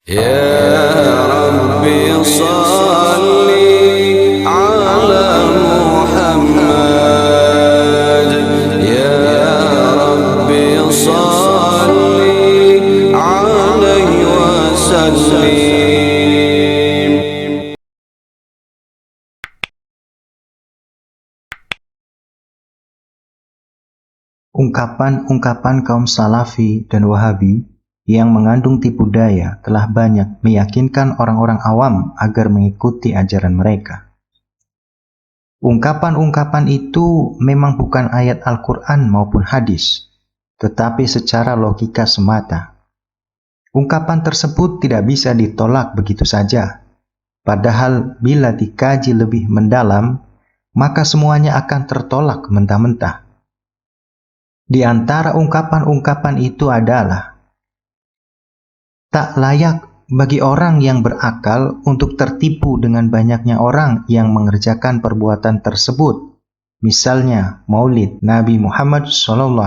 يا رب صل على محمد يا رب صل عليه وسلم. Ungkapan-ungkapan kaum Salafi dan Wahabi yang mengandung tipu daya telah banyak meyakinkan orang-orang awam agar mengikuti ajaran mereka. Ungkapan-ungkapan itu memang bukan ayat Al-Quran maupun hadis, tetapi secara logika semata. Ungkapan tersebut tidak bisa ditolak begitu saja, padahal bila dikaji lebih mendalam, maka semuanya akan tertolak mentah-mentah. Di antara ungkapan-ungkapan itu adalah tak layak bagi orang yang berakal untuk tertipu dengan banyaknya orang yang mengerjakan perbuatan tersebut. Misalnya Maulid Nabi Muhammad SAW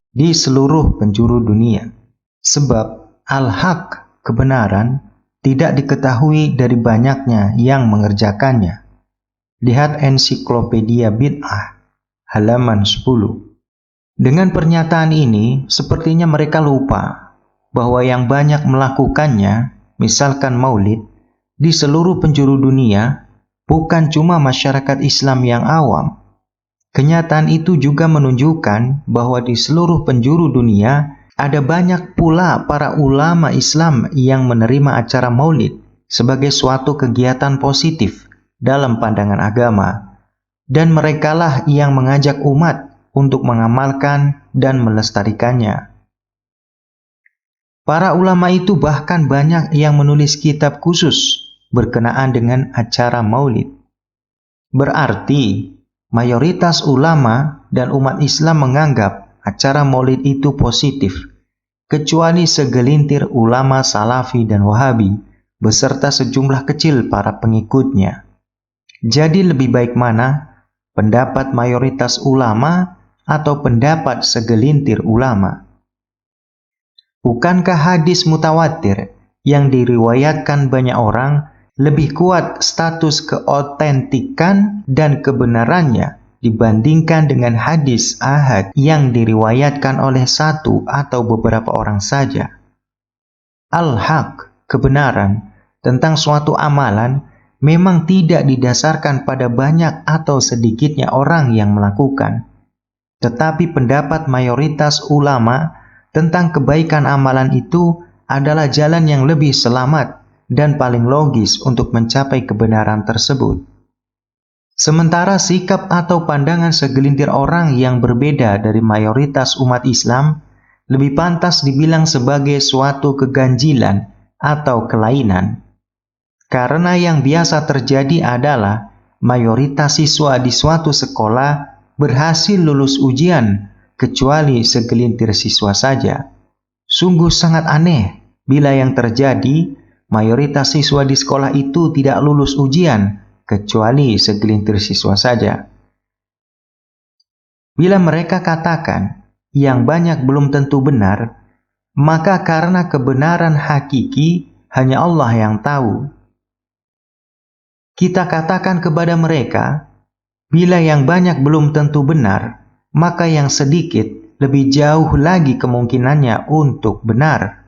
di seluruh penjuru dunia. Sebab al-haq, kebenaran, tidak diketahui dari banyaknya yang mengerjakannya. Lihat ensiklopedia bid'ah halaman 10. Dengan pernyataan ini, sepertinya mereka lupa bahwa yang banyak melakukannya, misalkan Maulid, di seluruh penjuru dunia, bukan cuma masyarakat Islam yang awam. Kenyataan itu juga menunjukkan bahwa di seluruh penjuru dunia, ada banyak pula para ulama Islam yang menerima acara Maulid sebagai suatu kegiatan positif dalam pandangan agama. Dan merekalah yang mengajak umat untuk mengamalkan dan melestarikannya. Para ulama itu bahkan banyak yang menulis kitab khusus berkenaan dengan acara Maulid. Berarti, mayoritas ulama dan umat Islam menganggap acara Maulid itu positif, kecuali segelintir ulama Salafi dan Wahabi, beserta sejumlah kecil para pengikutnya. Jadi lebih baik mana? Pendapat mayoritas ulama atau pendapat segelintir ulama? Bukankah hadis mutawatir yang diriwayatkan banyak orang lebih kuat status keotentikan dan kebenarannya dibandingkan dengan hadis ahad yang diriwayatkan oleh satu atau beberapa orang saja? Al-haq, kebenaran, tentang suatu amalan memang tidak didasarkan pada banyak atau sedikitnya orang yang melakukan. Tetapi pendapat mayoritas ulama tentang kebaikan amalan itu adalah jalan yang lebih selamat dan paling logis untuk mencapai kebenaran tersebut. Sementara sikap atau pandangan segelintir orang yang berbeda dari mayoritas umat Islam lebih pantas dibilang sebagai suatu keganjilan atau kelainan. Karena yang biasa terjadi adalah mayoritas siswa di suatu sekolah berhasil lulus ujian, kecuali segelintir siswa saja. Sungguh sangat aneh bila yang terjadi, mayoritas siswa di sekolah itu tidak lulus ujian, kecuali segelintir siswa saja. Bila mereka katakan, yang banyak belum tentu benar, maka karena kebenaran hakiki, hanya Allah yang tahu. Kita katakan kepada mereka, bila yang banyak belum tentu benar, maka yang sedikit lebih jauh lagi kemungkinannya untuk benar.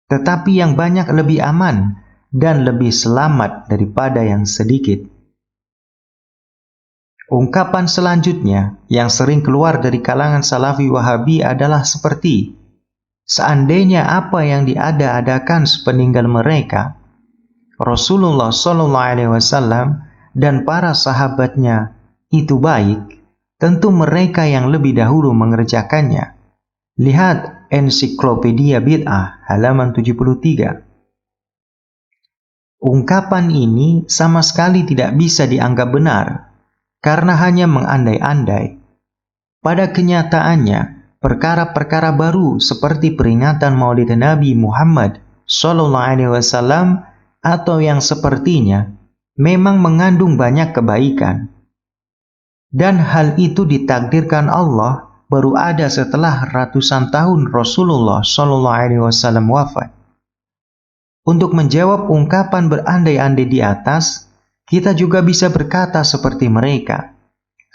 Tetapi yang banyak lebih aman dan lebih selamat daripada yang sedikit. Ungkapan selanjutnya yang sering keluar dari kalangan Salafi Wahabi adalah seperti, seandainya apa yang diada-adakan sepeninggal mereka, Rasulullah SAW dan para sahabatnya itu baik, tentu mereka yang lebih dahulu mengerjakannya. Lihat ensiklopedia bid'ah halaman 73. Ungkapan ini sama sekali tidak bisa dianggap benar karena hanya mengandai-andai. Pada kenyataannya, perkara-perkara baru seperti peringatan Maulid Nabi Muhammad SAW atau yang sepertinya memang mengandung banyak kebaikan. Dan hal itu ditakdirkan Allah baru ada setelah ratusan tahun Rasulullah SAW wafat. Untuk menjawab ungkapan berandai-andai di atas, kita juga bisa berkata seperti mereka.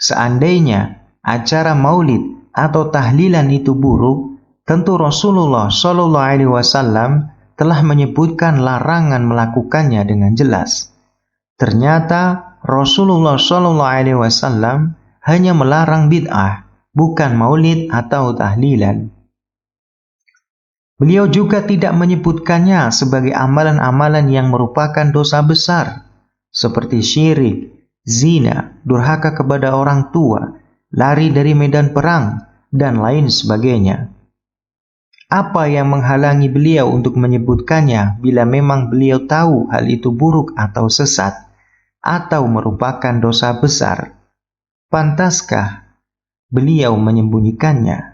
Seandainya acara maulid atau tahlilan itu buruk, tentu Rasulullah SAW telah menyebutkan larangan melakukannya dengan jelas. Ternyata Rasulullah SAW hanya melarang bid'ah, bukan maulid atau tahlilan. Beliau juga tidak menyebutkannya sebagai amalan-amalan yang merupakan dosa besar, seperti syirik, zina, durhaka kepada orang tua, lari dari medan perang, dan lain sebagainya. Apa yang menghalangi beliau untuk menyebutkannya bila memang beliau tahu hal itu buruk atau sesat, atau merupakan dosa besar? Pantaskah beliau menyembunyikannya?